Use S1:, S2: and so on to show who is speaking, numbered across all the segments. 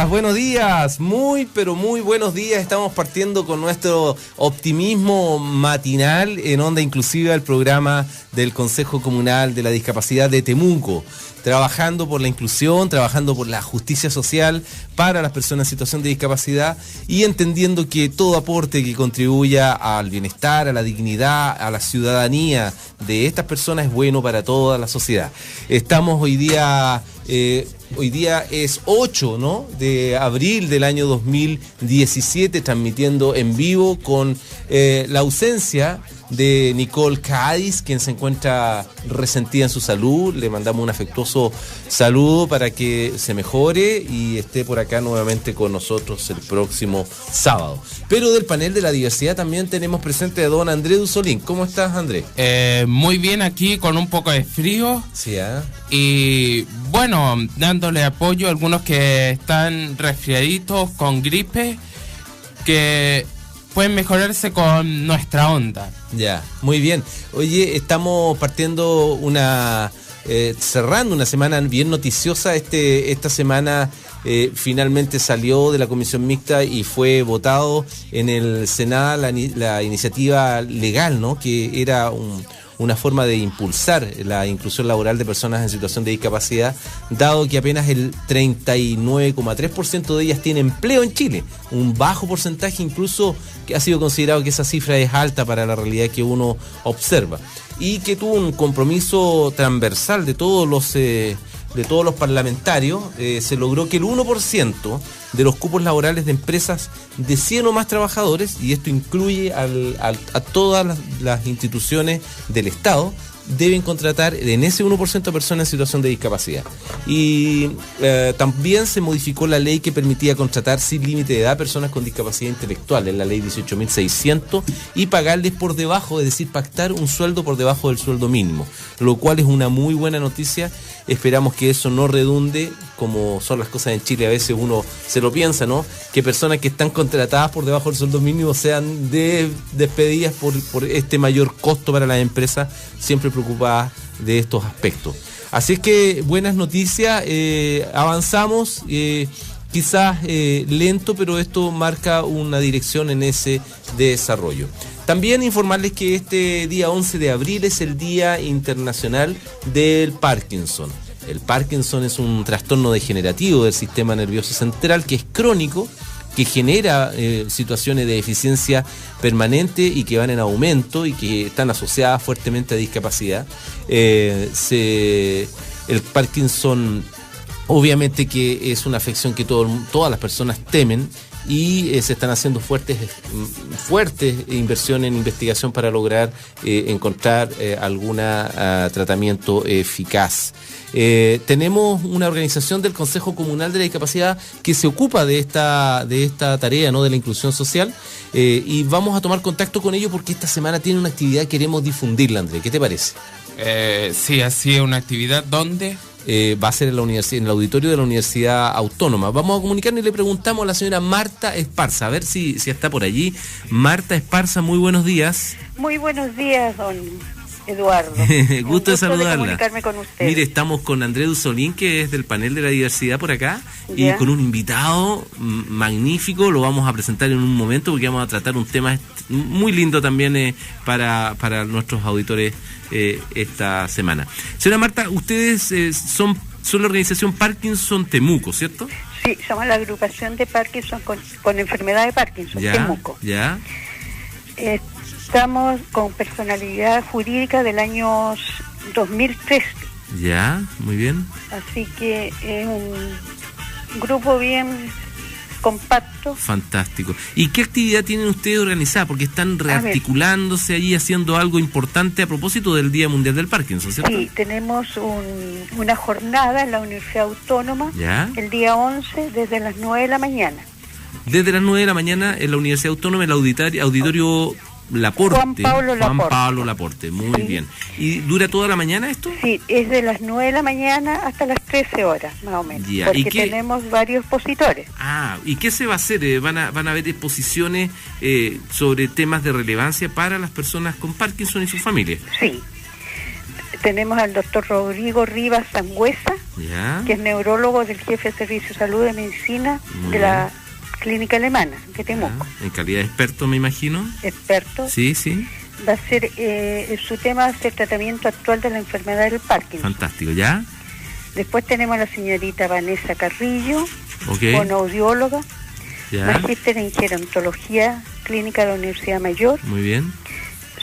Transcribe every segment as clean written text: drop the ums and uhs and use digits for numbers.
S1: buenos días, muy pero muy buenos días. Estamos partiendo con nuestro optimismo matinal en Onda Inclusiva, el programa del Consejo Comunal de la Discapacidad de Temuco, trabajando por la inclusión, trabajando por la justicia social para las personas en situación de discapacidad y entendiendo que todo aporte que contribuya al bienestar, a la dignidad, a la ciudadanía de estas personas es bueno para toda la sociedad. Estamos hoy día es 8, ¿no?, de abril del año 2017, transmitiendo en vivo con la ausencia de Nicole Cádiz, quien se encuentra resentida en su salud. Le mandamos un afectuoso saludo para que se mejore y esté por acá nuevamente con nosotros el próximo sábado. Pero del panel de la diversidad también tenemos presente a don Andrés Dusolín. ¿Cómo estás, Andrés?
S2: Muy bien, aquí con un poco de frío.
S1: Sí,
S2: Y bueno, dándole apoyo a algunos que están resfriaditos con gripe, que pueden mejorarse con nuestra onda.
S1: Ya, muy bien. Oye, estamos partiendo cerrando una semana bien noticiosa. Esta semana finalmente salió de la comisión mixta y fue votado en el Senado la iniciativa legal, ¿no?, que era una forma de impulsar la inclusión laboral de personas en situación de discapacidad, dado que apenas el 39,3% de ellas tiene empleo en Chile, un bajo porcentaje, incluso que ha sido considerado que esa cifra es alta para la realidad que uno observa, y que tuvo un compromiso transversal de todos los parlamentarios. Se logró que el 1% de los cupos laborales de empresas de 100 o más trabajadores, y esto incluye a todas las instituciones del Estado, deben contratar en ese 1% personas en situación de discapacidad. Y también se modificó la ley que permitía contratar sin límite de edad personas con discapacidad intelectual, en la ley 18.600, y pagarles por debajo, es decir, pactar un sueldo por debajo del sueldo mínimo, lo cual es una muy buena noticia. Esperamos que eso no redunde, como son las cosas en Chile, a veces uno se lo piensa, ¿no?, que personas que están contratadas por debajo del sueldo mínimo sean despedidas por este mayor costo para las empresas, siempre preocupadas de estos aspectos. Así es que buenas noticias, avanzamos, quizás lento, pero esto marca una dirección en ese desarrollo. También informarles que este día 11 de abril es el Día Internacional del Parkinson. El Parkinson es un trastorno degenerativo del sistema nervioso central que es crónico, que genera situaciones de deficiencia permanente y que van en aumento y que están asociadas fuertemente a discapacidad. El Parkinson, obviamente que es una afección que todas las personas temen, y se están haciendo fuertes inversiones en investigación para lograr encontrar algún tratamiento eficaz. Tenemos una organización del Consejo Comunal de la Discapacidad que se ocupa de esta tarea, ¿no?, de la inclusión social, y vamos a tomar contacto con ellos porque esta semana tiene una actividad que queremos difundirla, Andrés. ¿Qué te parece?
S2: Sí, así es, una actividad. ¿Dónde?
S1: Va a ser en el auditorio de la Universidad Autónoma. Vamos a comunicarnos y le preguntamos a la señora Marta Esparza, a ver si está por allí. Marta Esparza, muy buenos días.
S3: Muy buenos días, don Eduardo.
S1: Gusto de saludarla.
S3: De comunicarme con usted.
S1: Mire, estamos con Andrés Dusolín, que es del panel de la diversidad por acá,
S3: ¿Ya?
S1: Y con un invitado magnífico. Lo vamos a presentar en un momento porque vamos a tratar un tema muy lindo también para nuestros auditores esta semana. Señora Marta, ustedes son la organización Parkinson Temuco, ¿cierto?
S3: Sí, somos la agrupación de Parkinson con enfermedad de Parkinson, Temuco.
S1: Ya.
S3: Estamos con personalidad jurídica del año 2013.
S1: Ya, muy bien.
S3: Así que es un grupo bien compacto.
S1: Fantástico. ¿Y qué actividad tienen ustedes organizada? Porque están rearticulándose allí, haciendo algo importante a propósito del Día Mundial del Parkinson, ¿cierto?
S3: Sí, tenemos una jornada en la Universidad Autónoma, ¿ya?, el día 11, desde las 9 de la mañana.
S1: Desde las 9 de la mañana en la Universidad Autónoma, en el auditorio Laporte.
S3: Juan Pablo
S1: Laporte, muy bien. ¿Y dura toda la mañana esto?
S3: Sí, es de las 9 de la mañana hasta las 13 horas, más o menos.
S1: Ya.
S3: Porque tenemos varios expositores.
S1: ¿Y qué se va a hacer? ¿Van a haber exposiciones sobre temas de relevancia para las personas con Parkinson y sus familias?
S3: Sí. Tenemos al doctor Rodrigo Rivas Sangüesa, que es neurólogo del jefe de Servicio de Salud de Medicina de la Clínica Alemana de Temuco.
S1: En calidad de experto, me imagino.
S3: Experto.
S1: Sí, sí.
S3: Va a ser, su tema va a ser tratamiento actual de la enfermedad del Parkinson.
S1: Fantástico, ¿ya?
S3: Después tenemos a la señorita Vanessa Carrillo,
S1: okay,
S3: fonoaudióloga, magíster en gerontología clínica de la Universidad Mayor.
S1: Muy bien.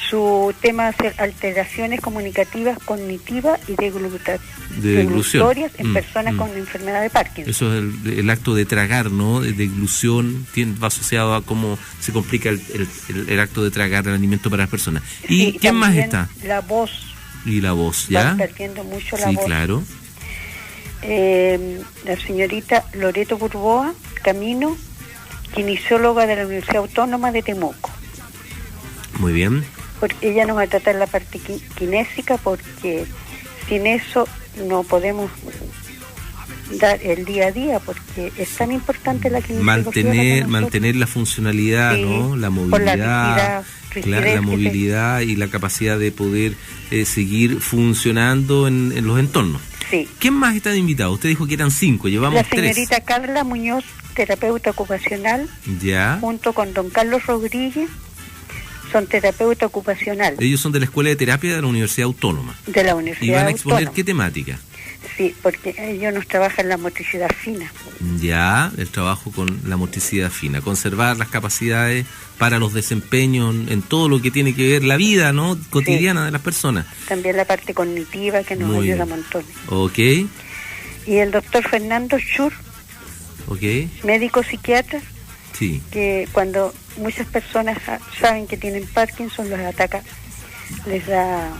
S3: Su tema va a ser alteraciones comunicativas, cognitivas y deglutorias en personas con enfermedad de Parkinson.
S1: Eso es el acto de tragar, ¿no? De deglución, va asociado a cómo se complica el acto de tragar el alimento para las personas. ¿Y quién más está?
S3: La voz.
S1: Y la voz, ¿ya?
S3: Va perdiendo mucho la voz.
S1: Sí, claro.
S3: La señorita Loreto Burboa Camino, kinesióloga de la Universidad Autónoma de Temuco.
S1: Muy bien.
S3: Porque ella nos va a tratar la parte kinésica, porque sin eso no podemos dar el día a día, porque es tan importante la kinesiología.
S1: Mantener la funcionalidad, sí, ¿no? La movilidad, la movilidad y la capacidad de poder seguir funcionando en los entornos.
S3: Sí.
S1: ¿Quién más está de invitado? Usted dijo que eran 5, llevamos 3.
S3: La señorita Carla Muñoz, terapeuta ocupacional, junto con don Carlos Rodríguez, son terapeuta ocupacional.
S1: Ellos son de la Escuela de Terapia de la Universidad Autónoma.
S3: De la Universidad Autónoma.
S1: ¿Y van a exponer qué temática?
S3: Sí, porque ellos nos trabajan la motricidad fina.
S1: Ya, el trabajo con la motricidad fina, conservar las capacidades para los desempeños en todo lo que tiene que ver la vida, ¿no? Cotidiana de las personas.
S3: También la parte cognitiva que nos ayuda montones.
S1: Ok.
S3: Y el doctor Fernando Schur, médico psiquiatra, que cuando muchas personas saben que tienen Parkinson, los ataca, les da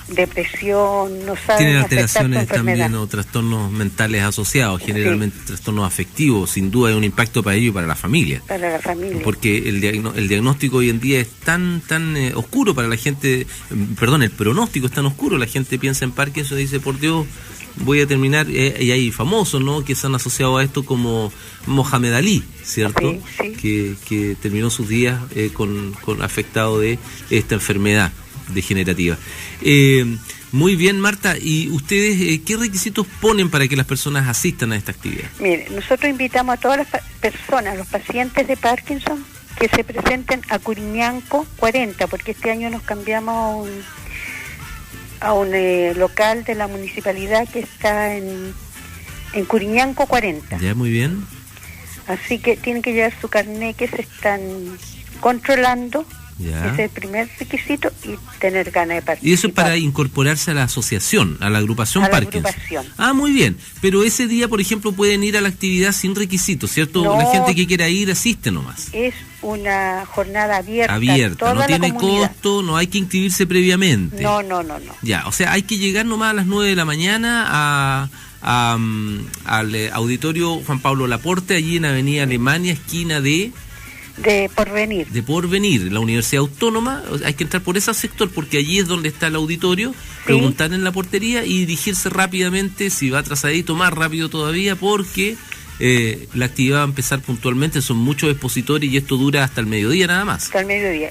S3: depresión, no saben.
S1: Tienen alteraciones también o trastornos mentales asociados, generalmente trastornos afectivos. Sin duda hay un impacto para ellos y para la familia.
S3: Para la familia.
S1: Porque el diagnóstico hoy en día es tan oscuro para la gente, el pronóstico es tan oscuro, la gente piensa en Parkinson y dice, por Dios, voy a terminar, y hay famosos, ¿no?, que se han asociado a esto, como Mohamed Ali, ¿cierto? Sí. Que terminó sus días con afectado de esta enfermedad degenerativa. Muy bien, Marta, ¿y ustedes qué requisitos ponen para que las personas asistan a esta actividad? Mire,
S3: nosotros invitamos a todas las personas, los pacientes de Parkinson, que se presenten a Curiñanco 40, porque este año nos cambiamos a un local de la municipalidad que está en Curiñanco 40.
S1: Ya, muy bien.
S3: Así que tienen que llevar su carnet, que se están controlando.
S1: Ya.
S3: Ese es el primer requisito, y tener ganas de participar.
S1: Y eso es para incorporarse a la asociación, a la agrupación Parkinson.
S3: Agrupación.
S1: Ah, muy bien. Pero ese día, por ejemplo, pueden ir a la actividad sin requisitos, ¿cierto? No, la gente que quiera ir asiste nomás.
S3: Es una jornada abierta.
S1: No tiene costo, no hay que inscribirse previamente.
S3: No.
S1: Ya, o sea, hay que llegar nomás a las 9 de la mañana al auditorio Juan Pablo Laporte, allí en Avenida Alemania, esquina de
S3: Porvenir.
S1: De Porvenir, la Universidad Autónoma. Hay que entrar por ese sector, porque allí es donde está el auditorio, preguntar en la portería y dirigirse rápidamente, si va atrasadito, más rápido todavía, porque la actividad va a empezar puntualmente, son muchos expositores y esto dura hasta el mediodía nada más.
S3: Hasta el mediodía.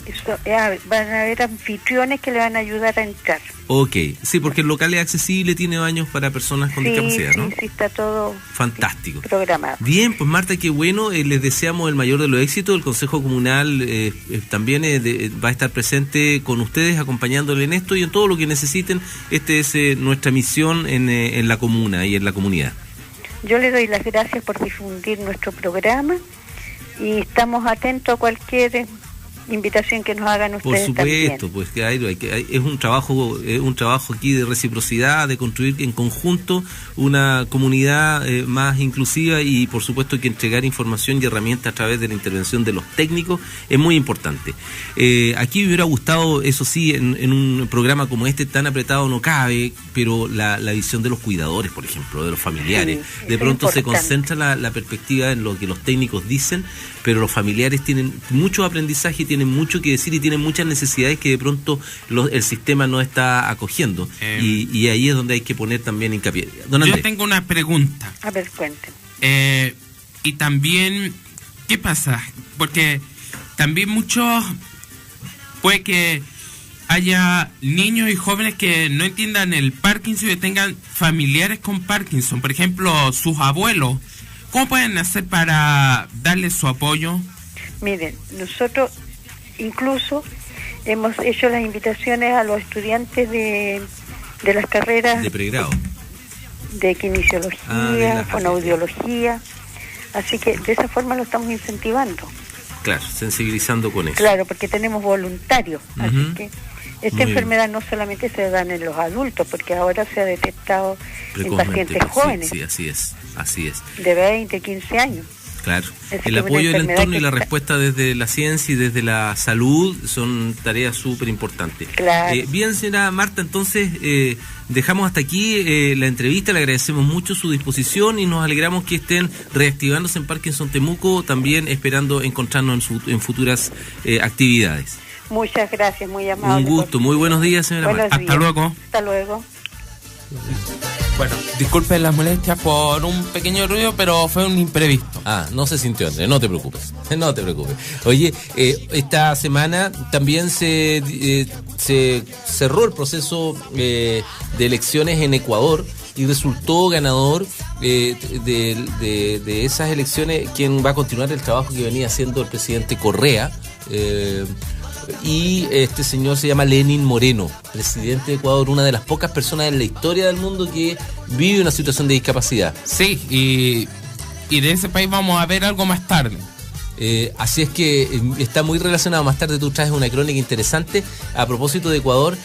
S3: Van a haber anfitriones que le van a ayudar a entrar.
S1: Ok, sí, porque el local es accesible, tiene baños para personas con discapacidad, ¿no?
S3: Sí, está todo
S1: fantástico,
S3: programado.
S1: Bien, pues Marta, qué bueno, les deseamos el mayor de los éxitos. El Consejo Comunal también va a estar presente con ustedes, acompañándole en esto y en todo lo que necesiten. Esta es nuestra misión en la comuna y en la comunidad.
S3: Yo le doy las gracias por difundir nuestro programa y estamos atentos a cualquier invitación que nos hagan ustedes.
S1: Por supuesto, también. Pues es un trabajo aquí de reciprocidad, de construir en conjunto una comunidad más inclusiva, y por supuesto que entregar información y herramientas a través de la intervención de los técnicos es muy importante. Aquí me hubiera gustado, eso sí, en un programa como este tan apretado no cabe, pero la visión de los cuidadores, por ejemplo, de los familiares. Sí, de pronto se concentra la perspectiva en lo que los técnicos dicen, pero los familiares tienen mucho aprendizaje, tienen mucho que decir y tienen muchas necesidades que de pronto el sistema no está acogiendo. Y ahí es donde hay que poner también hincapié. Don Andrés.
S2: Yo tengo una pregunta.
S3: A ver, cuenten.
S2: Y también, ¿qué pasa? Porque también muchos, puede que haya niños y jóvenes que no entiendan el Parkinson y tengan familiares con Parkinson, por ejemplo, sus abuelos. ¿Cómo pueden hacer para darles su apoyo?
S3: Miren, nosotros incluso hemos hecho las invitaciones a los estudiantes de las carreras
S1: de pregrado,
S3: de kinesiología, fonoaudiología, así que de esa forma lo estamos incentivando.
S1: Claro, sensibilizando con eso.
S3: Claro, porque tenemos voluntarios, así que esta
S1: Muy
S3: enfermedad no solamente se da en los adultos, porque ahora se ha detectado en pacientes jóvenes.
S1: Sí, así es.
S3: De 20, 15 años.
S1: Claro,
S3: Es
S1: el
S3: una
S1: apoyo del
S3: enfermedad
S1: entorno y la
S3: que está-
S1: respuesta desde la ciencia y desde la salud son tareas súper importantes.
S3: Claro.
S1: Bien, señora Marta, entonces dejamos hasta aquí la entrevista, le agradecemos mucho su disposición y nos alegramos que estén reactivándose en Parkinson Temuco, también esperando encontrarnos en futuras actividades.
S3: Muchas gracias, muy amable.
S1: Un gusto, muy buenos días, señora
S3: Buenos
S1: Marta.
S3: días.
S2: Hasta luego.
S3: Hasta luego.
S2: Bueno, disculpen las molestias por un pequeño ruido, pero fue un imprevisto.
S1: No se sintió, Andrés, no te preocupes. Oye, esta semana también se cerró el proceso de elecciones en Ecuador y resultó ganador de esas elecciones quien va a continuar el trabajo que venía haciendo el presidente Correa. Y este señor se llama Lenín Moreno, presidente de Ecuador, una de las pocas personas en la historia del mundo que vive una situación de discapacidad.
S2: Sí, y de ese país vamos a ver algo más tarde.
S1: Así es que está muy relacionado. Más tarde tú traes una crónica interesante a propósito de Ecuador.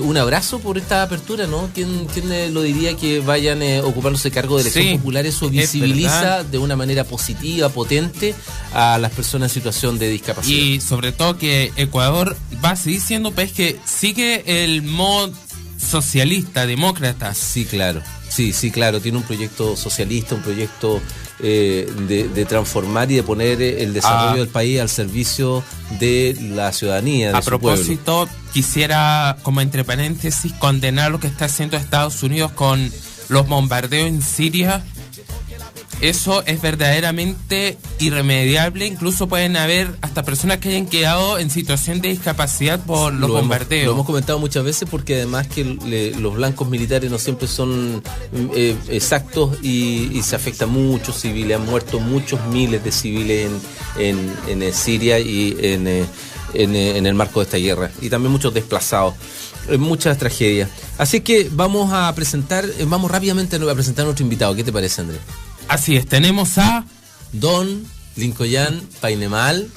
S1: Un abrazo por esta apertura, ¿no? ¿Quién lo diría que vayan ocupándose cargo de elección popular? Eso visibiliza de una manera positiva, potente a las personas en situación de discapacidad.
S2: Y sobre todo que Ecuador va a seguir siendo un país que sigue el modo socialista, demócrata.
S1: Sí, claro. Sí, claro. Tiene un proyecto socialista, un proyecto de transformar y de poner el desarrollo del país al servicio de la ciudadanía, de
S2: a
S1: su
S2: propósito,
S1: pueblo.
S2: quisiera, como entre paréntesis, condenar lo que está haciendo Estados Unidos con los bombardeos en Siria. Eso es verdaderamente irremediable. Incluso pueden haber hasta personas que hayan quedado en situación de discapacidad por los bombardeos.
S1: Lo hemos comentado muchas veces porque además que los blancos militares no siempre son exactos y se afectan muchos civiles. Han muerto muchos miles de civiles en Siria y en el marco de esta guerra. Y también muchos desplazados. Muchas tragedias. Así que vamos rápidamente a presentar a nuestro invitado. ¿Qué te parece, Andrés?
S2: Así es, tenemos a
S1: Don Lincoln Painemal,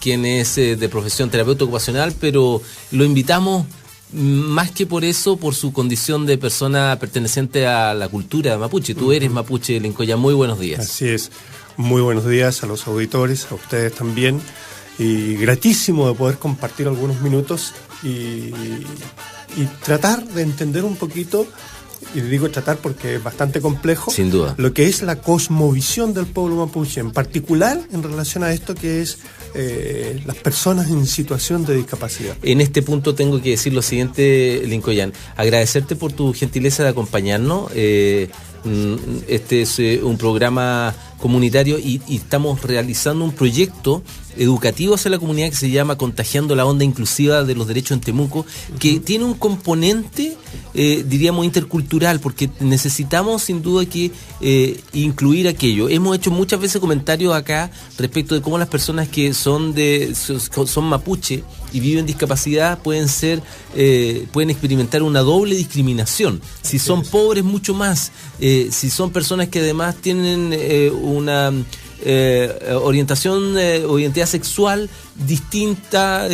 S1: quien es de profesión terapeuta ocupacional, pero lo invitamos más que por eso, por su condición de persona perteneciente a la cultura mapuche. Tú eres mapuche, Lincoln. Muy buenos días.
S4: Así es, muy buenos días a los auditores, a ustedes también, y gratísimo de poder compartir algunos minutos y tratar de entender un poquito. Y digo tratar porque es bastante complejo.
S1: Sin duda.
S4: Lo que es la cosmovisión del pueblo mapuche, en particular en relación a esto que es las personas en situación de discapacidad.
S1: En este punto tengo que decir lo siguiente, Lincoln. Agradecerte por tu gentileza de acompañarnos. Este es un programa comunitario y estamos realizando un proyecto educativo hacia la comunidad que se llama Contagiando la Onda Inclusiva de los Derechos en Temuco, que tiene un componente, diríamos, intercultural, porque necesitamos sin duda que incluir aquello. Hemos hecho muchas veces comentarios acá respecto de cómo las personas que son mapuche y viven discapacidad pueden experimentar una doble discriminación. Si son pobres, mucho más. Si son personas que además tienen una orientación o identidad sexual distinta,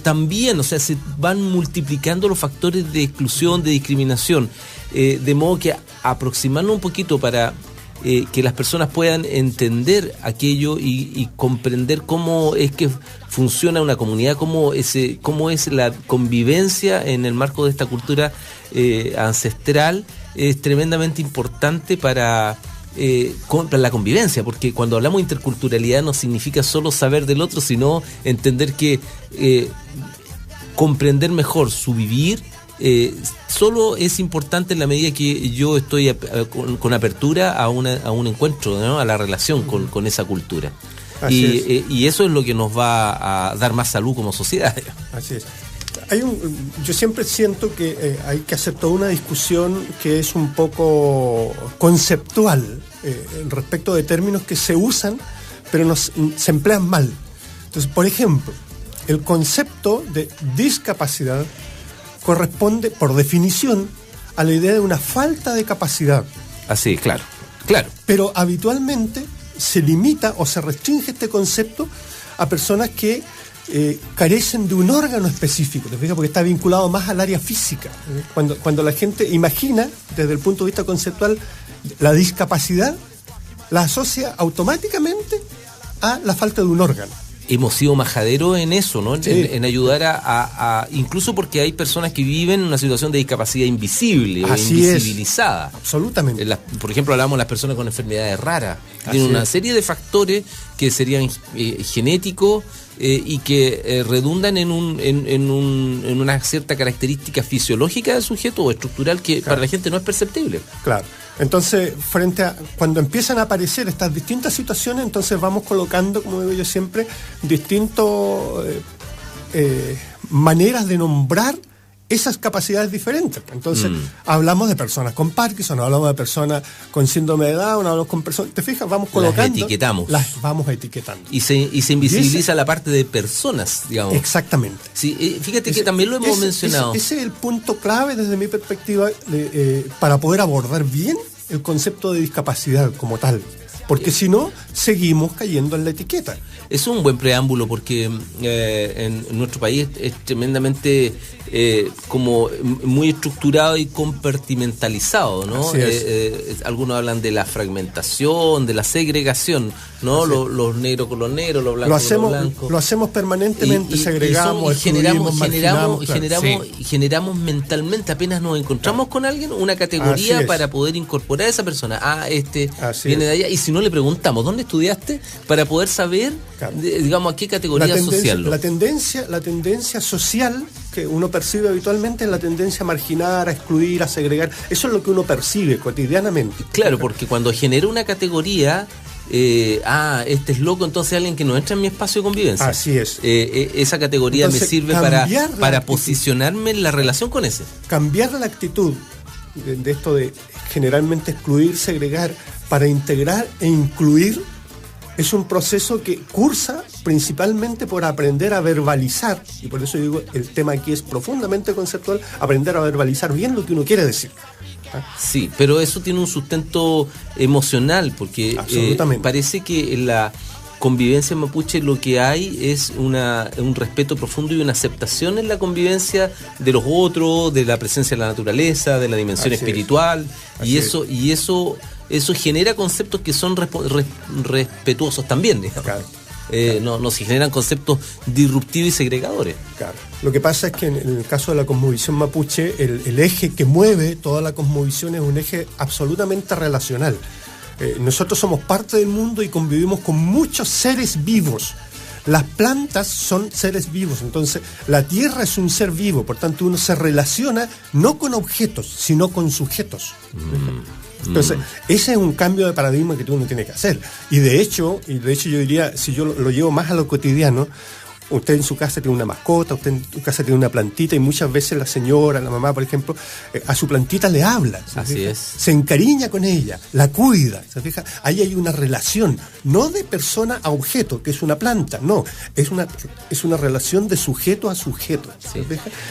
S1: también, o sea, se van multiplicando los factores de exclusión, de discriminación, de modo que aproximarnos un poquito para que las personas puedan entender aquello y comprender cómo es que funciona una comunidad, cómo es la convivencia en el marco de esta cultura ancestral, es tremendamente importante para la convivencia, porque cuando hablamos de interculturalidad no significa solo saber del otro, sino entender que comprender mejor su vivir solo es importante en la medida que yo estoy con apertura a un encuentro, ¿no? A la relación con esa cultura. Y eso es lo que nos va a dar más salud como sociedad.
S4: Así es. Yo siempre siento que hay que hacer toda una discusión que es un poco conceptual respecto de términos que se usan, pero se emplean mal. Entonces, por ejemplo, el concepto de discapacidad corresponde, por definición, a la idea de una falta de capacidad.
S1: Así, claro.
S4: Pero habitualmente se limita o se restringe este concepto a personas que carecen de un órgano específico, ¿te fijas? Porque está vinculado más al área física. Cuando la gente imagina, desde el punto de vista conceptual, la discapacidad, la asocia automáticamente a la falta de un órgano.
S1: Hemos sido majaderos en eso, ¿no?
S4: Sí.
S1: En ayudar a incluso porque hay personas que viven en una situación de discapacidad invisible o invisibilizada.
S4: Absolutamente.
S1: Por ejemplo, hablamos de las personas con enfermedades raras. Tienen una serie de factores que serían genéticos y que redundan en una cierta característica fisiológica del sujeto o estructural que para la gente no es perceptible.
S4: Claro. Entonces, frente a cuando empiezan a aparecer estas distintas situaciones, entonces vamos colocando, como digo yo siempre, distintas maneras de nombrar esas capacidades diferentes. Entonces, hablamos de personas con Parkinson, hablamos de personas con síndrome de Down, hablamos con personas... ¿Te fijas? Vamos colocando...
S1: Las
S4: vamos etiquetando.
S1: Y se invisibiliza la parte de personas, digamos.
S4: Exactamente.
S1: Sí, fíjate que también lo hemos mencionado.
S4: Ese es el punto clave desde mi perspectiva para poder abordar bien el concepto de discapacidad como tal. Porque si no, seguimos cayendo en la etiqueta.
S1: Es un buen preámbulo porque en nuestro país es tremendamente como muy estructurado y compartimentalizado, ¿no? Algunos hablan de la fragmentación, de la segregación, ¿no? Los negros con los negros, los blancos con los blancos.
S4: Lo hacemos permanentemente, segregamos,
S1: generamos mentalmente, apenas nos encontramos con alguien, una categoría para poder incorporar a esa persona. Viene de allá. Y si no le preguntamos, ¿dónde estudiaste? Para poder saber, digamos, a qué categoría asociarlo.
S4: La tendencia social que uno percibe habitualmente es la tendencia a marginar, a excluir, a segregar. Eso es lo que uno percibe cotidianamente.
S1: Claro, porque cuando genera una categoría, este es loco, entonces alguien que no entra en mi espacio de convivencia.
S4: Así es.
S1: Esa categoría entonces, me sirve para posicionarme en la relación con ese.
S4: Cambiar la actitud de esto de generalmente excluir, segregar, para integrar e incluir, es un proceso que cursa principalmente por aprender a verbalizar, y por eso digo, el tema aquí es profundamente conceptual, aprender a verbalizar bien lo que uno quiere decir.
S1: Sí, pero eso tiene un sustento emocional, porque parece que en la convivencia mapuche lo que hay es un respeto profundo y una aceptación en la convivencia de los otros, de la presencia de la naturaleza, de la dimensión espiritual, y eso genera conceptos que son respetuosos también, digamos. Claro. No se generan conceptos disruptivos y segregadores.
S4: Claro. Lo que pasa es que en el caso de la cosmovisión mapuche, el eje que mueve toda la cosmovisión es un eje absolutamente relacional. Nosotros somos parte del mundo y convivimos con muchos seres vivos. Las plantas son seres vivos, entonces la tierra es un ser vivo, por tanto uno se relaciona no con objetos, sino con sujetos. Entonces, ese es un cambio de paradigma que uno tiene que hacer. Y de hecho yo diría, si yo lo llevo más a lo cotidiano, usted en su casa tiene una mascota, usted en su casa tiene una plantita y muchas veces la señora, la mamá, por ejemplo, a su plantita le habla.
S1: Así es.
S4: Se encariña con ella, la cuida, ¿se fija? Ahí hay una relación, no de persona a objeto, que es una planta, no, es una relación de sujeto a sujeto.
S1: Sí.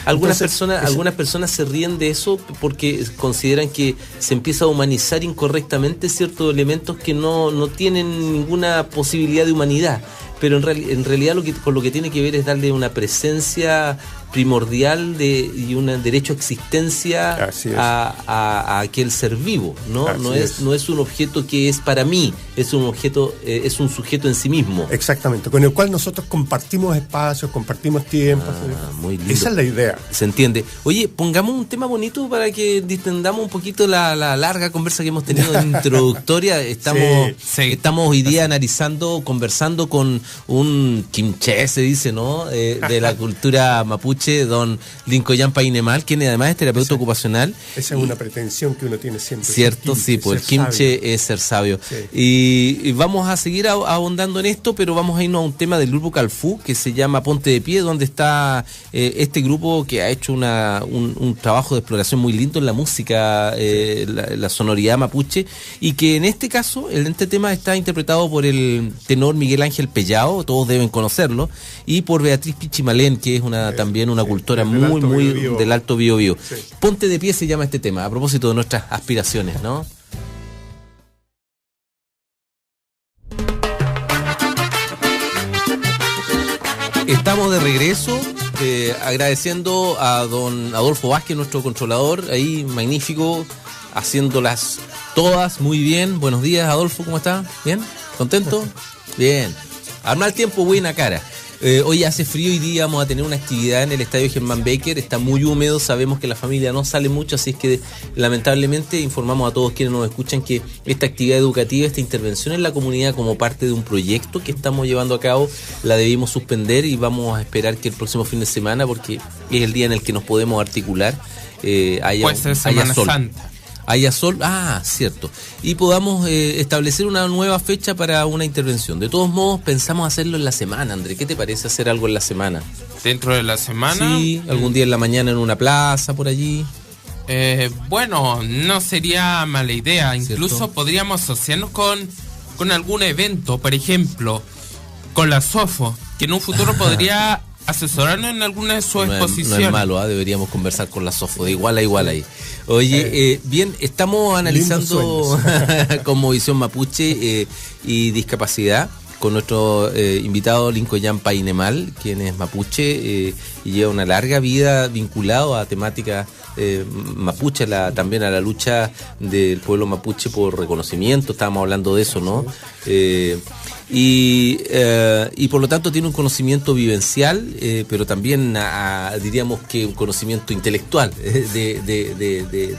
S1: Algunas personas se ríen de eso porque consideran que se empieza a humanizar incorrectamente ciertos elementos que no tienen ninguna posibilidad de humanidad. Pero en realidad con lo que tiene que ver es darle una presencia primordial y un derecho a existencia a aquel ser vivo, ¿no? No es un objeto que es para mí, es un objeto, es un sujeto en sí mismo.
S4: Exactamente, con el cual nosotros compartimos espacios, compartimos tiempos.
S1: Muy lindo.
S4: Esa es la idea.
S1: Se entiende. Oye, pongamos un tema bonito para que distendamos un poquito la larga conversa que hemos tenido introductoria. Estamos hoy día conversando con un quimché, se dice, ¿no? De la cultura mapuche Mapuche, don Lincoln Painemal, quien además es terapeuta ocupacional.
S4: Esa es una pretensión que uno tiene siempre.
S1: Cierto, sí, pues el kimche es ser sabio. Sí. Y vamos a seguir ahondando en esto, pero vamos a irnos a un tema del grupo Calfú, que se llama Ponte de Pie, donde está este grupo que ha hecho un trabajo de exploración muy lindo en la música, la sonoridad mapuche, y que en este caso, en este tema está interpretado por el tenor Miguel Ángel Pellao, todos deben conocerlo, y por Beatriz Pichimalén, que es también una cultora muy del Alto Biobío. Sí. Ponte de Pie se llama este tema, a propósito de nuestras aspiraciones, ¿no? Estamos de regreso, agradeciendo a don Adolfo Vázquez, nuestro controlador, ahí magnífico, haciéndolas todas muy bien. Buenos días, Adolfo, ¿cómo está? ¿Bien? ¿Contento? Bien. Al mal tiempo, buena cara. Hoy hace frío y día vamos a tener una actividad en el estadio Germán Becker, está muy húmedo, sabemos que la familia no sale mucho, así es que lamentablemente informamos a todos quienes nos escuchan que esta actividad educativa, esta intervención en la comunidad como parte de un proyecto que estamos llevando a cabo, la debimos suspender y vamos a esperar que el próximo fin de semana, porque es el día en el que nos podemos articular, haya sol. Santa. Haya sol, cierto, y podamos establecer una nueva fecha para una intervención. De todos modos, pensamos hacerlo en la semana, André. ¿Qué te parece hacer algo en la semana?
S2: ¿Dentro de la semana?
S1: Sí, algún día en la mañana en una plaza, por allí.
S2: Bueno, no sería mala idea. ¿Cierto? Incluso podríamos asociarnos con algún evento, por ejemplo, con la SOFO, que en un futuro podría asesorarnos en alguna de sus exposiciones.
S1: No es malo, deberíamos conversar con la SOFO, de igual a igual ahí. Oye, bien, estamos analizando Cosmovisión Mapuche y discapacidad con nuestro invitado Lincoln Painemal, quien es mapuche y lleva una larga vida vinculado a temáticas mapuche, también a la lucha del pueblo mapuche por reconocimiento. Estábamos hablando de eso, ¿no? Y por lo tanto tiene un conocimiento vivencial, pero también diríamos que un conocimiento intelectual de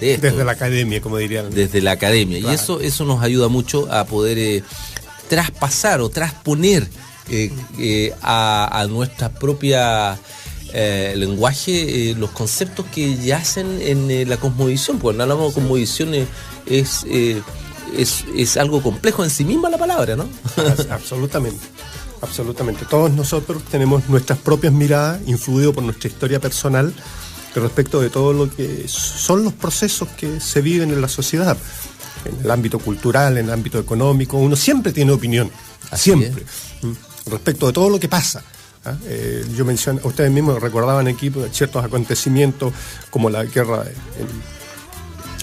S1: esto.
S4: Desde la academia, como dirían.
S1: Desde la academia. Claro. Y eso nos ayuda mucho a poder traspasar o transponer a nuestra propia lenguaje los conceptos que yacen en la cosmovisión. Pues no hablamos de cosmovisión, es algo complejo en sí misma la palabra, ¿no?
S4: Absolutamente. Todos nosotros tenemos nuestras propias miradas, influido por nuestra historia personal, respecto de todo lo que son los procesos que se viven en la sociedad. En el ámbito cultural, en el ámbito económico, uno siempre tiene opinión, siempre, respecto de todo lo que pasa. Yo mencioné, ustedes mismos recordaban aquí ciertos acontecimientos como la guerra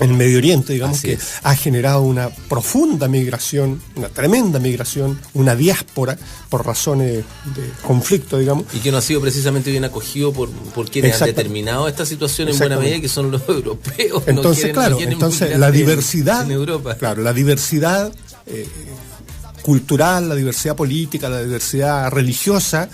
S4: en Medio Oriente, digamos, que ha generado una profunda migración, una tremenda migración, una diáspora por razones de conflicto, digamos.
S1: Y que no ha sido precisamente bien acogido por quienes han determinado esta situación en buena medida, que son los europeos.
S4: Entonces, la diversidad en Europa. Claro, la diversidad cultural, la diversidad política, la diversidad religiosa,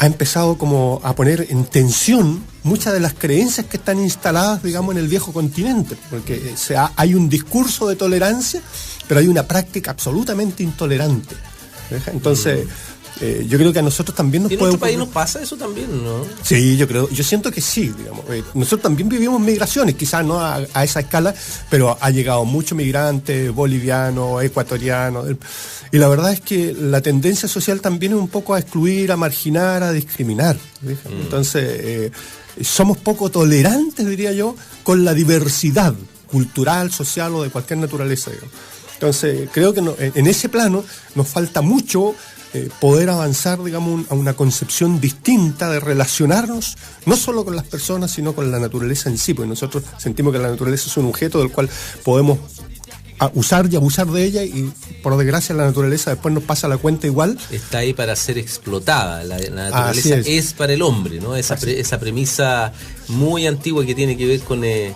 S4: ha empezado como a poner en tensión muchas de las creencias que están instaladas, digamos, en el viejo continente, porque hay un discurso de tolerancia, pero hay una práctica absolutamente intolerante. Entonces, yo creo que a nosotros también nos puede ocurrir.
S1: ¿En nuestro país nos pasa eso también, no?
S4: Sí, yo siento que sí, digamos. Nosotros también vivimos migraciones, quizás no a esa escala, pero ha llegado mucho migrante boliviano, ecuatoriano. Y la verdad es que la tendencia social también es un poco a excluir, a marginar, a discriminar. Entonces, somos poco tolerantes, diría yo, con la diversidad cultural, social o de cualquier naturaleza, digamos. Entonces, creo que en ese plano nos falta mucho poder avanzar, digamos, a una concepción distinta de relacionarnos, no solo con las personas, sino con la naturaleza en sí, porque nosotros sentimos que la naturaleza es un objeto del cual podemos usar y abusar de ella, y por desgracia la naturaleza después nos pasa la cuenta igual.
S1: Está ahí para ser explotada, la naturaleza es para el hombre, ¿no? Esa premisa muy antigua que tiene que ver con el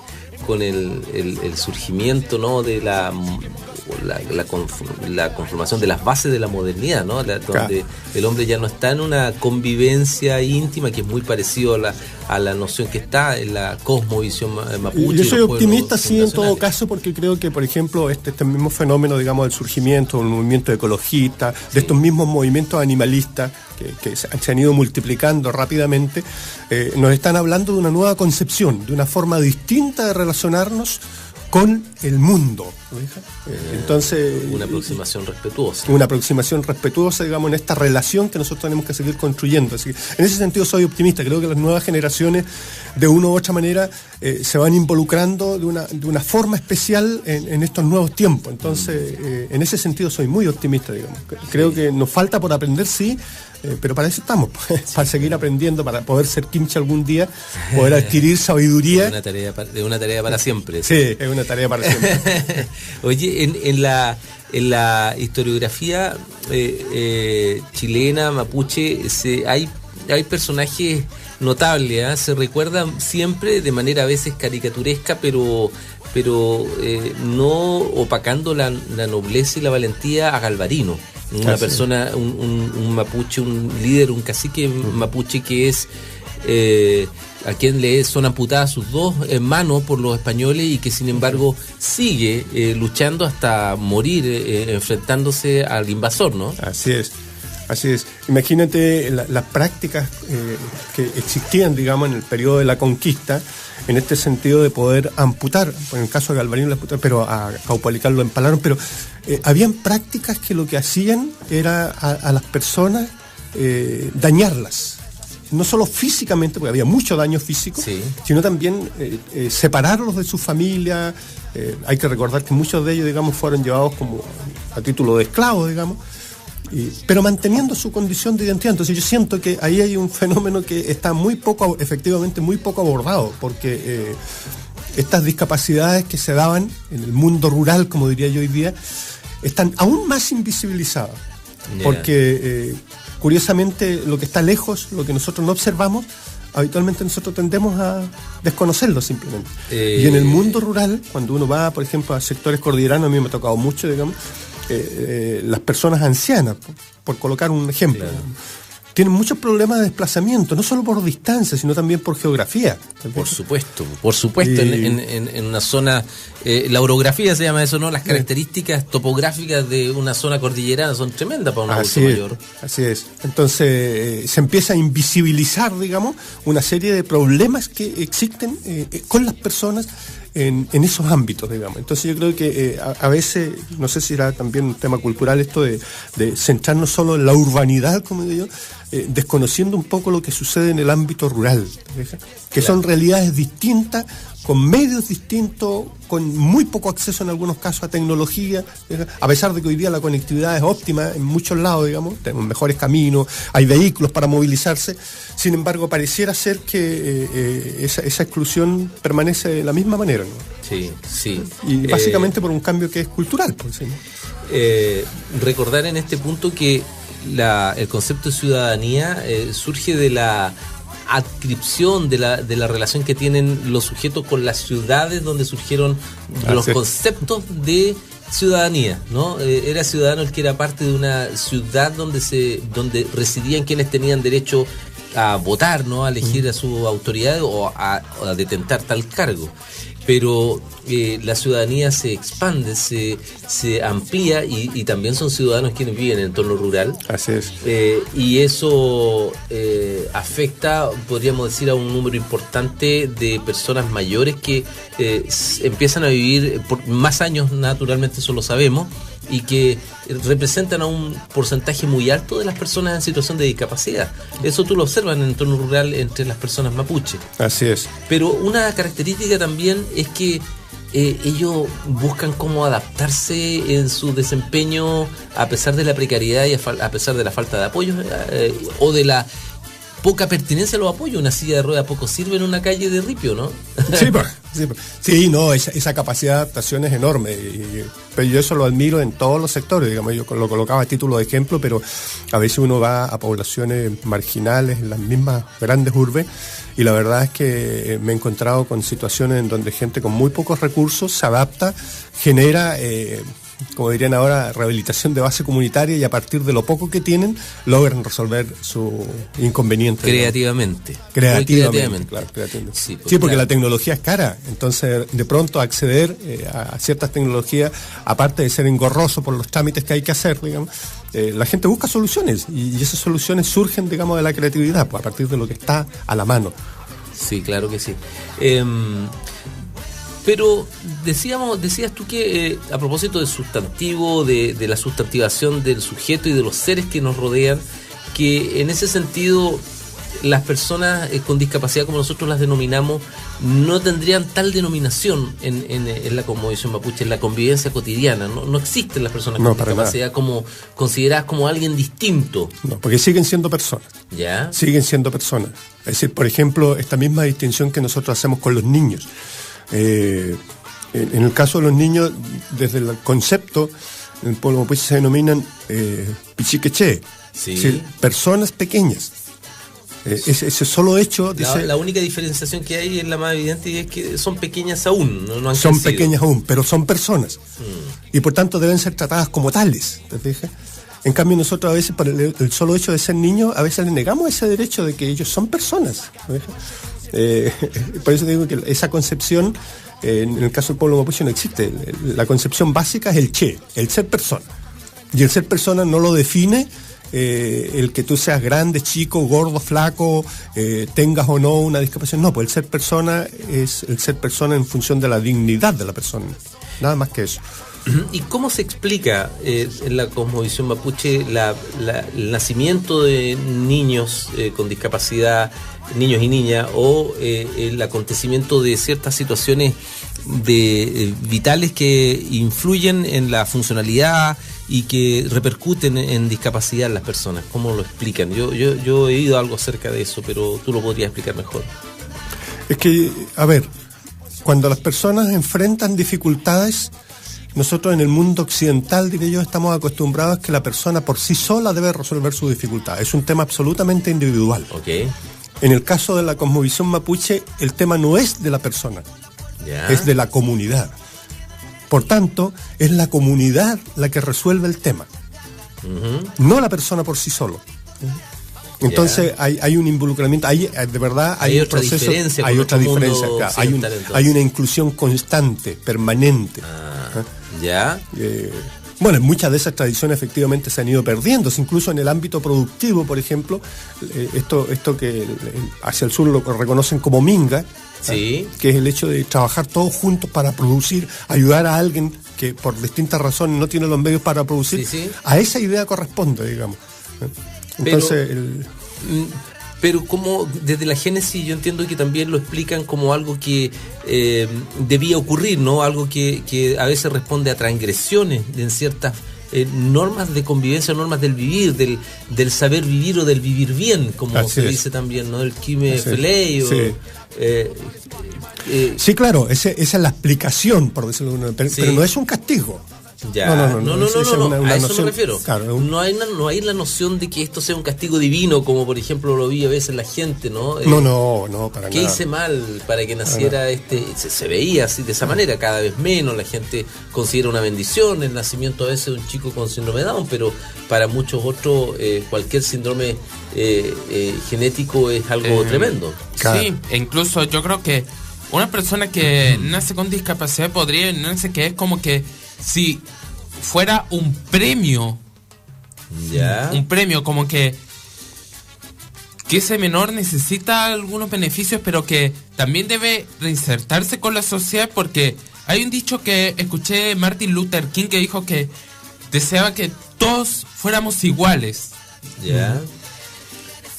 S1: surgimiento, ¿no? de la conformación de las bases de la modernidad, ¿no? Donde el hombre ya no está en una convivencia íntima, que es muy parecido a la noción que está en la cosmovisión mapuche.
S4: Yo soy optimista, sí, en todo caso, porque creo que, por ejemplo, este mismo fenómeno, digamos, del surgimiento del movimiento ecologista, de estos mismos movimientos animalistas que se han ido multiplicando rápidamente, nos están hablando de una nueva concepción, de una forma distinta de relacionarnos con el mundo. Entonces,
S1: una aproximación respetuosa.
S4: Una aproximación respetuosa, digamos, en esta relación que nosotros tenemos que seguir construyendo. Así que, en ese sentido soy optimista. Creo que las nuevas generaciones, de una u otra manera, se van involucrando de una forma especial en estos nuevos tiempos. Entonces, en ese sentido soy muy optimista, digamos. Creo que nos falta por aprender, sí, pero para eso estamos, para seguir aprendiendo, para poder ser kimchi algún día, poder adquirir sabiduría.
S1: De una tarea para siempre.
S4: Sí, es una tarea para siempre.
S1: Oye, en la historiografía chilena, mapuche, hay personajes notables, se recuerdan siempre de manera a veces caricaturesca, pero no opacando la nobleza y la valentía a Galvarino. Una persona, un mapuche, un líder, un cacique mapuche que es a quien son amputadas sus dos manos por los españoles y que sin embargo sigue luchando hasta morir enfrentándose al invasor, ¿no?
S4: Así es. Imagínate las prácticas que existían, digamos, en el periodo de la conquista, en este sentido de poder amputar. En el caso de Galvarino lo amputaron, pero a Caupolicán lo empalaron, pero habían prácticas que lo que hacían era a las personas dañarlas. No solo físicamente, porque había mucho daño físico, sí, sino también separarlos de su familia. Hay que recordar que muchos de ellos, digamos, fueron llevados como a título de esclavos, digamos, pero manteniendo su condición de identidad. Entonces yo siento que ahí hay un fenómeno que está efectivamente muy poco abordado, porque estas discapacidades que se daban en el mundo rural, como diría yo hoy día, están aún más invisibilizadas, porque curiosamente lo que está lejos, lo que nosotros no observamos, habitualmente nosotros tendemos a desconocerlo simplemente. Y en el mundo rural, cuando uno va, por ejemplo, a sectores cordilleranos, a mí me ha tocado mucho, digamos, las personas ancianas, por colocar un ejemplo, claro, tienen muchos problemas de desplazamiento, no solo por distancia, sino también por geografía.
S1: Por supuesto. En una zona, la orografía se llama eso, ¿no? Las características topográficas de una zona cordillerana son tremendas para un adulto mayor.
S4: Así es. Entonces se empieza a invisibilizar, digamos, una serie de problemas que existen con las personas en esos ámbitos, digamos. Entonces yo creo que a veces, no sé si era también un tema cultural esto de centrarnos solo en la urbanidad, como digo yo, desconociendo un poco lo que sucede en el ámbito rural, que son realidades distintas, con medios distintos, con muy poco acceso en algunos casos a tecnología, a pesar de que hoy día la conectividad es óptima en muchos lados, digamos, tenemos mejores caminos, hay vehículos para movilizarse. Sin embargo, pareciera ser que esa exclusión permanece de la misma manera, ¿no?
S1: Sí.
S4: Y básicamente por un cambio que es cultural, por decirlo.
S1: Recordar en este punto que el concepto de ciudadanía surge de la adscripción de la relación que tienen los sujetos con las ciudades donde surgieron los conceptos de ciudadanía, ¿no? Era ciudadano el que era parte de una ciudad donde residían quienes tenían derecho a votar, ¿no? A elegir a su autoridad o a detentar tal cargo. Pero la ciudadanía se expande, se amplía y también son ciudadanos quienes viven en el entorno rural.
S4: Así es.
S1: Y eso afecta, podríamos decir, a un número importante de personas mayores que empiezan a vivir por más años, naturalmente eso lo sabemos, y que representan a un porcentaje muy alto de las personas en situación de discapacidad. Eso tú lo observas en el entorno rural entre las personas mapuche.
S4: Así es.
S1: Pero una característica también es que ellos buscan cómo adaptarse en su desempeño a pesar de la precariedad y a pesar de la falta de apoyo o de la poca pertinencia a los apoyos. Una silla de ruedas poco sirve en una calle de ripio, ¿no?
S4: Sí, esa capacidad de adaptación es enorme, pero yo eso lo admiro en todos los sectores, digamos. Yo lo colocaba a título de ejemplo, pero a veces uno va a poblaciones marginales en las mismas grandes urbes y la verdad es que me he encontrado con situaciones en donde gente con muy pocos recursos se adapta, genera como dirían ahora, rehabilitación de base comunitaria, y a partir de lo poco que tienen logran resolver su inconveniente.
S1: Creativamente.
S4: Creativamente, claro, creativamente.
S1: Sí,
S4: Sí, porque
S1: claro.
S4: la tecnología es cara, entonces de pronto acceder a ciertas tecnologías, aparte de ser engorroso por los trámites que hay que hacer, digamos, la gente busca soluciones, y esas soluciones surgen, digamos, de la creatividad, pues, a partir de lo que está a la mano.
S1: Sí, claro que sí. Pero decías tú que a propósito del sustantivo, de la sustantivación del sujeto y de los seres que nos rodean, que en ese sentido las personas con discapacidad, como nosotros las denominamos, no tendrían tal denominación en la cosmovisión mapuche, en la convivencia cotidiana. No existen las personas con discapacidad como consideradas como alguien distinto.
S4: No, porque siguen siendo personas.
S1: ¿Ya?
S4: Siguen siendo personas. Es decir, por ejemplo, esta misma distinción que nosotros hacemos con los niños. En el caso de los niños, desde el concepto, en el pueblo mapuche se denominan pichiqueche,
S1: Sí.
S4: es decir, personas pequeñas. Ese solo hecho dice,
S1: La única diferenciación que hay es la más evidente, y es que son pequeñas aún, no han
S4: son
S1: crecido.
S4: pequeñas aún, pero son personas. Y por tanto deben ser tratadas como tales. ¿Te fijas? En cambio, nosotros a veces, por el solo hecho de ser niños, a veces les negamos ese derecho de que ellos son personas. ¿Te fijas? Por eso digo que esa concepción, en el caso del pueblo mapuche, no existe. La concepción básica es el che, el ser persona. Y el ser persona no lo define el que tú seas grande, chico, gordo, flaco, tengas o no una discapacidad. No, pues el ser persona es el ser persona en función de la dignidad de la persona. Nada más que eso.
S1: ¿Y cómo se explica en la cosmovisión mapuche el nacimiento de niños con discapacidad, niños y niñas, o el acontecimiento de ciertas situaciones vitales que influyen en la funcionalidad y que repercuten en discapacidad en las personas? ¿Cómo lo explican? Yo he oído algo acerca de eso, pero tú lo podrías explicar mejor.
S4: Es que, a ver, cuando las personas enfrentan dificultades, nosotros en el mundo occidental, diré yo, estamos acostumbrados a que la persona por sí sola debe resolver su dificultad. Es un tema absolutamente individual.
S1: Okay.
S4: En el caso de la cosmovisión mapuche, el tema no es de la persona,
S1: Ya.
S4: es de la comunidad. Por tanto, es la comunidad la que resuelve el tema, no la persona por sí solo. Entonces hay un involucramiento, de verdad hay un
S1: otra
S4: proceso,
S1: diferencia
S4: hay
S1: con
S4: otra
S1: nuestro
S4: diferencia,
S1: mundo
S4: claro,
S1: occidental, entonces.
S4: hay una inclusión constante, permanente.
S1: Ya.
S4: Bueno, muchas de esas tradiciones efectivamente se han ido perdiendo, incluso en el ámbito productivo, por ejemplo, esto que hacia el sur lo reconocen como minga,
S1: Sí.
S4: que es el hecho de trabajar todos juntos para producir, ayudar a alguien que por distintas razones no tiene los medios para producir.
S1: Sí, sí.
S4: A esa idea corresponde, digamos. Entonces,
S1: Pero como desde la génesis yo entiendo que también lo explican como algo que debía ocurrir, ¿no? Algo que a veces responde a transgresiones en ciertas normas de convivencia, normas del vivir, del saber vivir o del vivir bien, como
S4: Así
S1: se
S4: es.
S1: dice también, ¿no? El Kime
S4: Así es.
S1: Feley o...
S4: Sí. Sí, claro, esa es la explicación, por decirlo de alguna manera, pero no es un castigo.
S1: Ya.
S4: No, esa es una
S1: a eso
S4: noción,
S1: me refiero.
S4: claro,
S1: no hay la noción de que esto sea un castigo divino, como por ejemplo lo vi a veces la gente, ¿no?
S4: No, para
S1: ¿Qué
S4: nada.
S1: hice mal para que naciera se veía así de esa manera, cada vez menos? La gente considera una bendición el nacimiento a veces de un chico con síndrome de Down, pero para muchos otros cualquier síndrome genético es algo tremendo.
S4: Claro.
S2: Sí, e incluso yo creo que una persona que nace con discapacidad podría nacer que es como que si fuera un premio,
S1: Ya.
S2: un premio como que ese menor necesita algunos beneficios, pero que también debe reinsertarse con la sociedad, porque hay un dicho que escuché de Martin Luther King que dijo que deseaba que todos fuéramos iguales.
S1: Ya.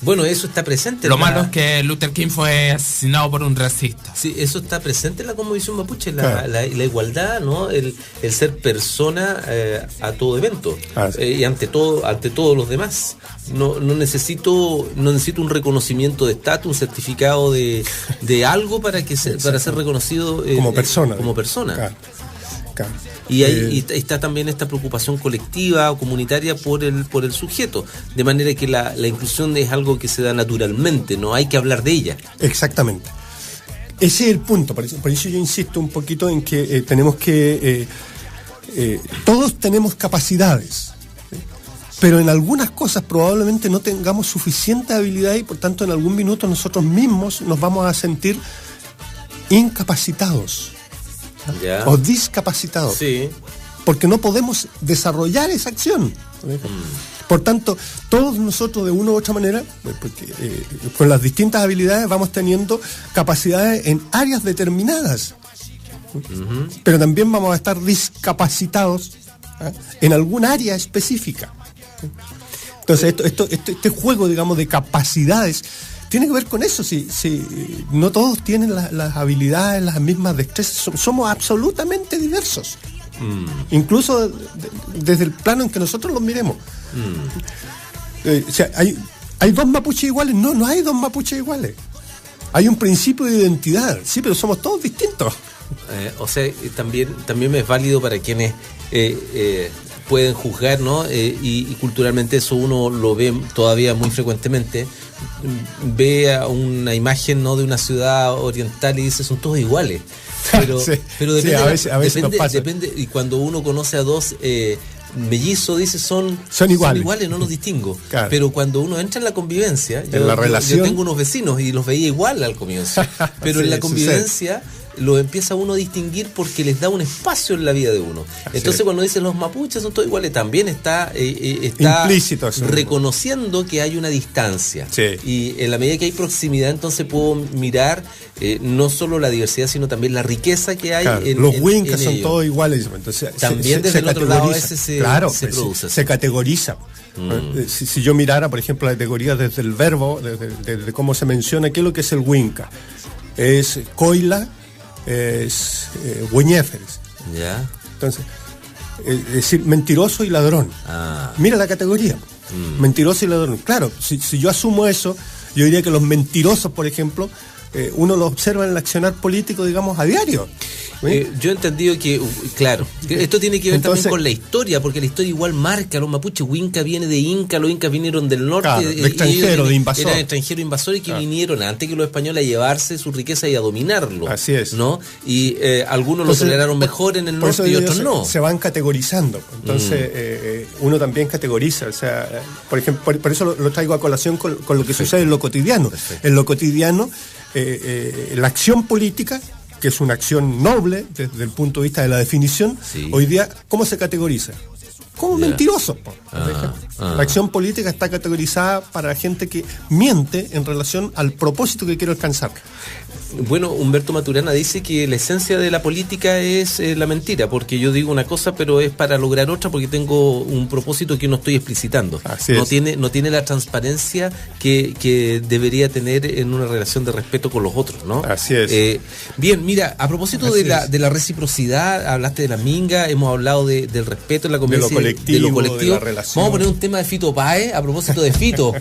S1: Bueno, eso está presente.
S2: Lo malo es que Luther King fue asesinado por un racista.
S1: Sí, eso está presente en la cosmovisión mapuche,
S4: Claro.
S1: la igualdad, ¿no? El ser persona a todo evento,
S4: Sí.
S1: y ante todos los demás. No necesito un reconocimiento de estatus, un certificado de algo para ser reconocido
S4: como persona.
S1: Como persona.
S4: Claro.
S1: Y ahí está también esta preocupación colectiva o comunitaria por el sujeto, de manera que la inclusión es algo que se da naturalmente, no hay que hablar de ella.
S4: Exactamente. Ese es el punto, por eso yo insisto un poquito en que tenemos que todos tenemos capacidades, ¿sí? Pero en algunas cosas probablemente no tengamos suficiente habilidad y por tanto en algún minuto nosotros mismos nos vamos a sentir incapacitados,
S1: Ya.
S4: o discapacitados,
S1: Sí.
S4: porque no podemos desarrollar esa acción. Por tanto, todos nosotros de una u otra manera, porque, con las distintas habilidades vamos teniendo capacidades en áreas determinadas, pero también vamos a estar discapacitados, en algún área específica. Entonces, este juego, digamos, de capacidades tiene que ver con eso. Si no todos tienen las habilidades, las mismas destrezas, somos absolutamente diversos. Incluso desde el plano en que nosotros los miremos. O sea, ¿hay dos mapuches iguales? No hay dos mapuches iguales. Hay un principio de identidad, sí, pero somos todos distintos.
S1: O sea, también es válido para quienes pueden juzgar, ¿no? Y culturalmente eso uno lo ve todavía muy frecuentemente. Ve a una imagen, ¿no?, de una ciudad oriental y dice, son todos iguales. Pero,
S4: Sí,
S1: pero depende,
S4: sí, a veces nos pasa.
S1: depende, y cuando uno conoce a dos mellizos, dice son iguales, no los distingo.
S4: Claro.
S1: Pero cuando uno entra en la convivencia,
S4: la relación.
S1: yo tengo unos vecinos y los veía igual al comienzo, pero
S4: Sí,
S1: en la
S4: sucede.
S1: convivencia lo empieza uno a distinguir porque les da un espacio en la vida de uno. Entonces, cuando dicen los mapuches son todos iguales, también está
S4: implícito eso.
S1: reconociendo que hay una distancia.
S4: Sí.
S1: Y en la medida que hay proximidad, entonces puedo mirar no solo la diversidad, sino también la riqueza que hay.
S4: Claro,
S1: en
S4: los
S1: en-
S4: Wincas
S1: en
S4: son
S1: ello.
S4: todos iguales. Entonces,
S1: También desde el otro lado a veces se produce.
S4: Se categoriza. Si yo mirara, por ejemplo, la categoría desde el verbo, desde cómo se menciona, ¿qué es lo que es el Winca? Es coila, es hueñéferes.
S1: ¿Ya?
S4: Entonces, es decir, mentiroso y ladrón.
S1: Ah.
S4: Mira la categoría. Mentiroso y ladrón. Claro, si yo asumo eso, yo diría que los mentirosos, por ejemplo, uno los observa en el accionar político, digamos, a diario. ¿Sí?
S1: Yo he entendido que, claro, que esto tiene que ver
S4: Entonces,
S1: también con la historia, porque la historia igual marca, los mapuches, Winca viene de Inca, los incas vinieron del norte,
S4: Claro, de
S1: ellos
S4: extranjero, de invasor.
S1: eran extranjeros invasores que vinieron antes que los españoles a llevarse su riqueza y a dominarlo.
S4: Así es.
S1: ¿No? Y algunos
S4: Entonces,
S1: lo toleraron mejor en el
S4: por eso
S1: norte y
S4: digo,
S1: otros no.
S4: se van categorizando. Entonces, uno también categoriza. O sea, por ejemplo, por eso lo traigo a colación con lo que sucede en lo cotidiano.
S1: Perfecto.
S4: En lo cotidiano, la acción política, que es una acción noble desde el punto de vista de la definición,
S1: Sí.
S4: hoy día, ¿cómo se categoriza? Como
S1: Ya.
S4: mentirosos. Por ejemplo. La acción política está categorizada para la gente que miente en relación al propósito que quiere alcanzar.
S1: Bueno, Humberto Maturana dice que la esencia de la política es la mentira, porque yo digo una cosa, pero es para lograr otra, porque tengo un propósito que no estoy explicitando.
S4: Así
S1: no
S4: es.
S1: tiene la transparencia que debería tener en una relación de respeto con los otros, ¿no?
S4: Así es.
S1: Bien, mira, a propósito
S4: Así
S1: de la reciprocidad, hablaste de la minga, hemos hablado del respeto en la convivencia,
S4: colectivo, de la relación.
S1: Vamos a poner un tema de Fito Páez, a propósito de Fito,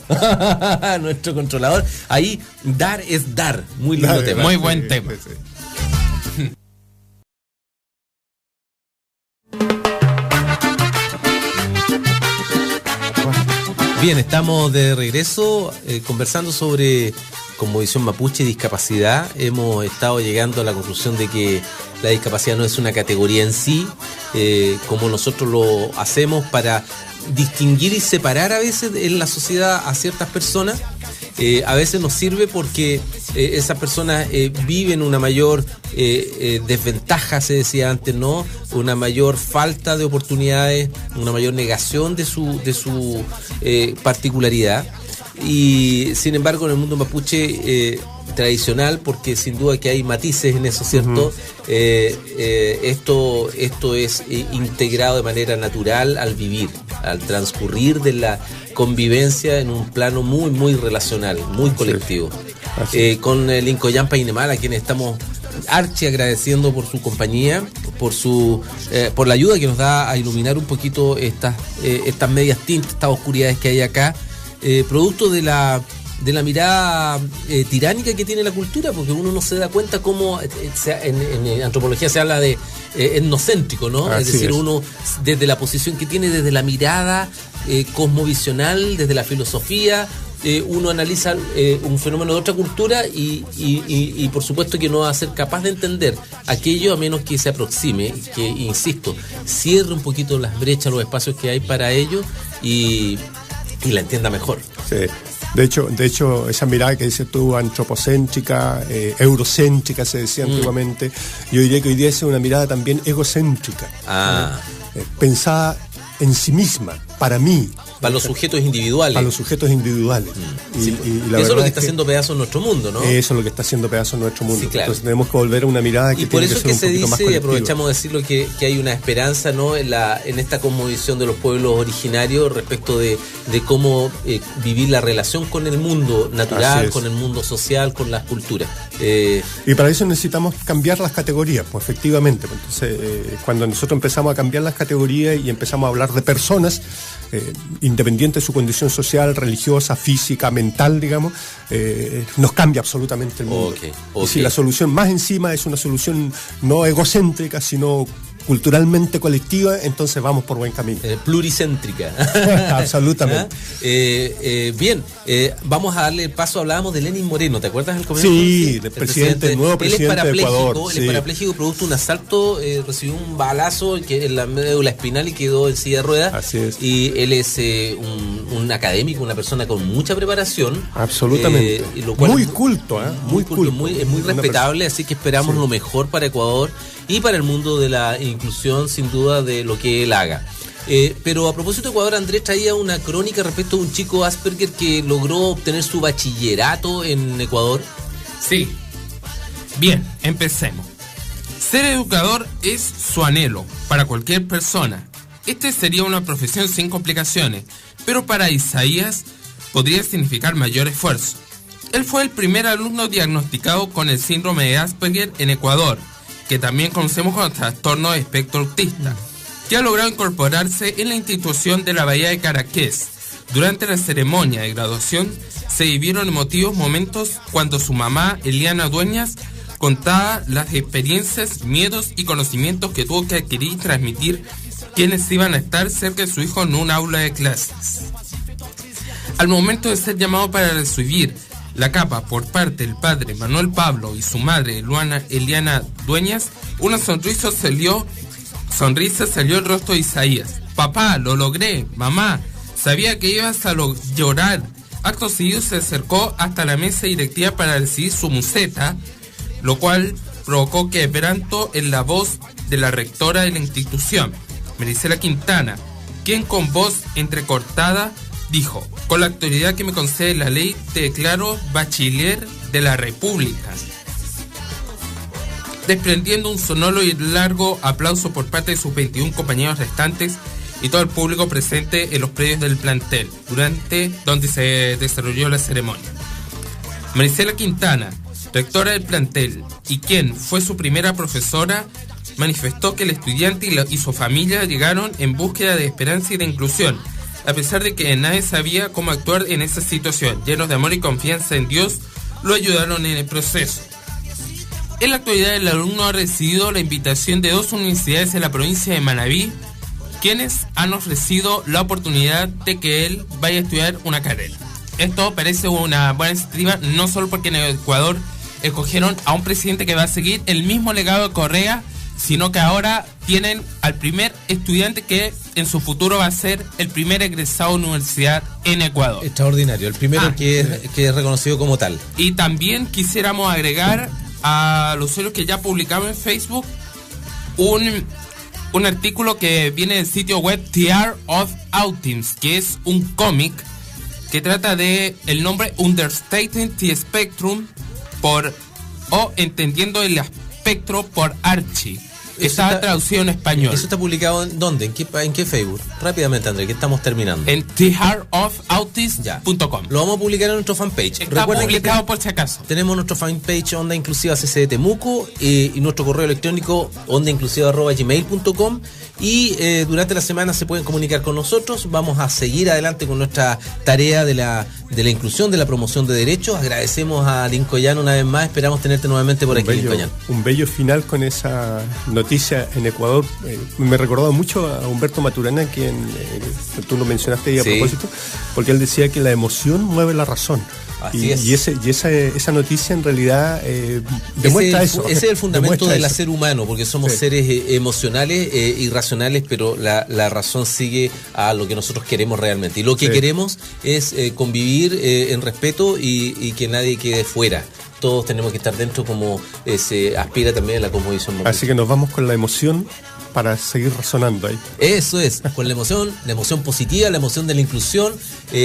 S1: nuestro controlador. Ahí, dar es dar. Muy lindo
S4: Claro,
S1: tema.
S2: Muy buen tema.
S4: sí.
S1: Bien, estamos de regreso conversando sobre cosmovisión mapuche y discapacidad. Hemos estado llegando a la conclusión de que la discapacidad no es una categoría en sí, como nosotros lo hacemos para distinguir y separar a veces en la sociedad a ciertas personas. A veces nos sirve porque esas personas viven una mayor desventaja, se decía antes, ¿no? Una mayor falta de oportunidades, una mayor negación de su particularidad. Y sin embargo, en el mundo mapuche tradicional, porque sin duda que hay matices en eso, ¿cierto? Esto es integrado de manera natural al vivir, al transcurrir de la convivencia en un plano muy, muy relacional, muy colectivo. Con el Incoyampa Inemal, a quien estamos archi agradeciendo por su compañía, por la ayuda que nos da a iluminar un poquito estas medias tintas, estas oscuridades que hay acá, producto de la mirada tiránica que tiene la cultura, porque uno no se da cuenta cómo en antropología se habla de etnocéntrico, ¿no?
S4: Así
S1: es decir,
S4: es.
S1: uno desde la posición que tiene, desde la mirada cosmovisional, desde la filosofía, uno analiza un fenómeno de otra cultura y por supuesto que no va a ser capaz de entender aquello a menos que se aproxime, que, insisto, cierre un poquito las brechas, los espacios que hay para ello y la entienda mejor.
S4: Sí. De hecho, esa mirada que dices tú, antropocéntrica, eurocéntrica se decía antiguamente, yo diría que hoy día es una mirada también egocéntrica. Pensada en sí misma, para mí.
S1: Para los sujetos individuales.
S4: Para los sujetos individuales.
S1: Sí, y la eso es lo que está haciendo pedazo en nuestro mundo, ¿no?
S4: Eso es lo que está haciendo pedazo en nuestro mundo.
S1: Sí, claro.
S4: Entonces tenemos que volver a una mirada que tiene que ser un poquito más colectiva. Y por eso que se dice,
S1: aprovechamos de decirlo, que hay una esperanza, ¿no? En esta cosmovisión de los pueblos originarios respecto de cómo vivir la relación con el mundo natural, con el mundo social, con las culturas.
S4: Y para eso necesitamos cambiar las categorías, pues efectivamente. Entonces, cuando nosotros empezamos a cambiar las categorías y empezamos a hablar de personas, independiente de su condición social, religiosa, física, mental, digamos, nos cambia absolutamente el mundo.
S1: Okay.
S4: Y si la solución más encima es una solución no egocéntrica, sino culturalmente colectiva, entonces vamos por buen camino.
S1: Pluricéntrica.
S4: Absolutamente.
S1: Bien, vamos a darle el paso. Hablábamos de Lenín Moreno, ¿te acuerdas del comienzo?
S4: Sí, el nuevo presidente de Ecuador.
S1: Él es parapléjico, producto de un asalto, recibió un balazo en la médula espinal y quedó en silla de ruedas.
S4: Así es.
S1: Y él es un académico, una persona con mucha preparación.
S4: Absolutamente.
S1: Lo cual
S4: muy culto, muy culto.
S1: Es muy respetable, así que esperamos lo mejor para Ecuador y para el mundo de la inclusión, sin duda, de lo que él haga. Pero a propósito de Ecuador, Andrés traía una crónica respecto a un chico Asperger que logró obtener su bachillerato en Ecuador.
S2: Sí. Bien, empecemos. Ser educador es su anhelo para cualquier persona. Este sería una profesión sin complicaciones, pero para Isaías podría significar mayor esfuerzo. Él fue el primer alumno diagnosticado con el síndrome de Asperger en Ecuador, que también conocemos como trastorno de espectro autista, que ha logrado incorporarse en la institución de la Bahía de Caraqués. Durante la ceremonia de graduación se vivieron emotivos momentos cuando su mamá, Eliana Dueñas, contaba las experiencias, miedos y conocimientos que tuvo que adquirir y transmitir quienes iban a estar cerca de su hijo en un aula de clases. Al momento de ser llamado para recibir la capa por parte del padre Manuel Pablo y su madre Eliana Dueñas, una sonrisa salió del rostro de Isaías. Papá, lo logré. Mamá, sabía que ibas a llorar. Acto seguido se acercó hasta la mesa directiva para recibir su museta, lo cual provocó quebranto en la voz de la rectora de la institución, Marisela Quintana, quien con voz entrecortada dijo: con la autoridad que me concede la ley, te declaro bachiller de la República. Desprendiendo un sonoro y largo aplauso por parte de sus 21 compañeros restantes y todo el público presente en los predios del plantel, donde se desarrolló la ceremonia. Marisela Quintana, rectora del plantel y quien fue su primera profesora, manifestó que el estudiante y su familia llegaron en búsqueda de esperanza y de inclusión, a pesar de que nadie sabía cómo actuar en esa situación. Llenos de amor y confianza en Dios, lo ayudaron en el proceso. En la actualidad, el alumno ha recibido la invitación de 2 universidades en la provincia de Manabí, quienes han ofrecido la oportunidad de que él vaya a estudiar una carrera. Esto parece una buena iniciativa, no solo porque en Ecuador escogieron a un presidente que va a seguir el mismo legado de Correa, sino que ahora tienen al primer estudiante que en su futuro va a ser el primer egresado de universidad en Ecuador.
S1: Extraordinario, el primero que es reconocido como tal.
S2: Y también quisiéramos agregar a los usuarios que ya publicamos en Facebook un artículo que viene del sitio web The Art of Autism, que es un cómic que trata de el nombre Understanding the Spectrum entendiendo el espectro por Archie. Está traducido en español.
S1: ¿Eso está publicado en dónde? ¿En qué Facebook? Rápidamente, André, que estamos terminando.
S2: En theheartofautism.com.
S1: Lo vamos a publicar en nuestro fanpage.
S2: Está publicado por si acaso.
S1: Tenemos nuestro fanpage Onda Inclusiva CC de Temuco y nuestro correo electrónico ondainclusiva@gmail.com. Y durante la semana se pueden comunicar con nosotros. Vamos a seguir adelante con nuestra tarea de la inclusión, de la promoción de derechos. Agradecemos a Lincoln una vez más. Esperamos tenerte nuevamente por aquí, Lincoln.
S4: Un bello final con esa noticia noticia en Ecuador me recordaba mucho a Humberto Maturana, quien tú lo mencionaste ahí a propósito, porque él decía que la emoción mueve la razón. Y esa noticia en realidad demuestra eso.
S1: Ese es el fundamento del ser humano, porque somos seres emocionales, irracionales, pero la razón sigue a lo que nosotros queremos realmente. Y lo que queremos es convivir en respeto y que nadie quede fuera. Todos tenemos que estar dentro, como se aspira también a la cosmovisión mundial.
S4: Así que nos vamos con la emoción para seguir razonando ahí.
S1: Eso es, con la emoción positiva, la emoción de la inclusión.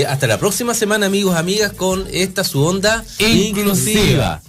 S1: Hasta la próxima semana, amigos, amigas, con esta su onda inclusiva.